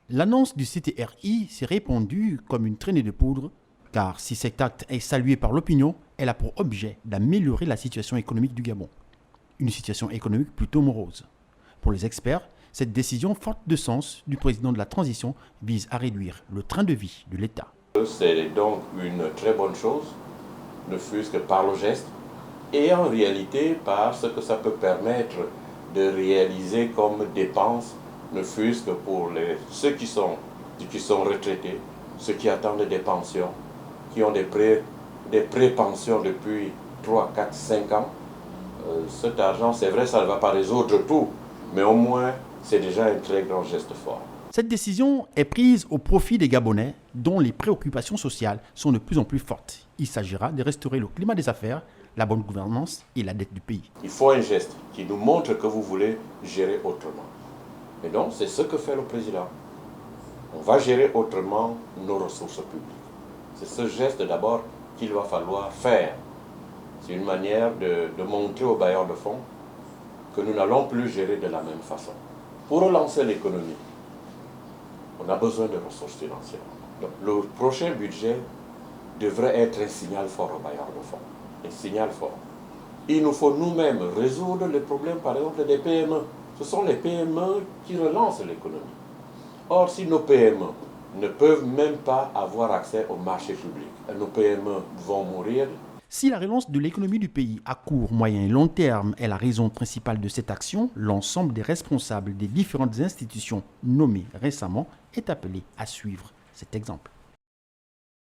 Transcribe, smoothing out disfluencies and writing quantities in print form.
L'annonce du CTRI s'est répandue comme une traînée de poudre, car si cet acte est salué par l'opinion, elle a pour objet d'améliorer la situation économique du Gabon. Une situation économique plutôt morose. Pour les experts, cette décision forte de sens du président de la transition vise à réduire le train de vie de l'État. C'est donc une très bonne chose, ne fût-ce que par le geste, et en réalité par ce que ça peut permettre de réaliser comme dépenses, ne fût-ce que pour ceux qui sont retraités, ceux qui attendent des pensions, qui ont des pré-pensions depuis 3, 4, 5 ans. Cet argent, c'est vrai, ça ne va pas résoudre tout, mais au moins, c'est déjà un très grand geste fort. Cette décision est prise au profit des Gabonais dont les préoccupations sociales sont de plus en plus fortes. Il s'agira de restaurer le climat des affaires, la bonne gouvernance et la dette du pays. Il faut un geste qui nous montre que vous voulez gérer autrement. Et donc, c'est ce que fait le président. On va gérer autrement nos ressources publiques. C'est ce geste d'abord qu'il va falloir faire. C'est une manière de montrer aux bailleurs de fonds que nous n'allons plus gérer de la même façon. Pour relancer l'économie, on a besoin de ressources financières. Donc, le prochain budget devrait être un signal fort aux bailleurs de fonds. Un signal fort. Il nous faut nous-mêmes résoudre les problèmes, par exemple, des PME. Ce sont les PME qui relancent l'économie. Or, si nos PME ne peuvent même pas avoir accès au marché public, nos PME vont mourir. Si la relance de l'économie du pays à court, moyen et long terme est la raison principale de cette action, l'ensemble des responsables des différentes institutions nommées récemment est appelé à suivre cet exemple.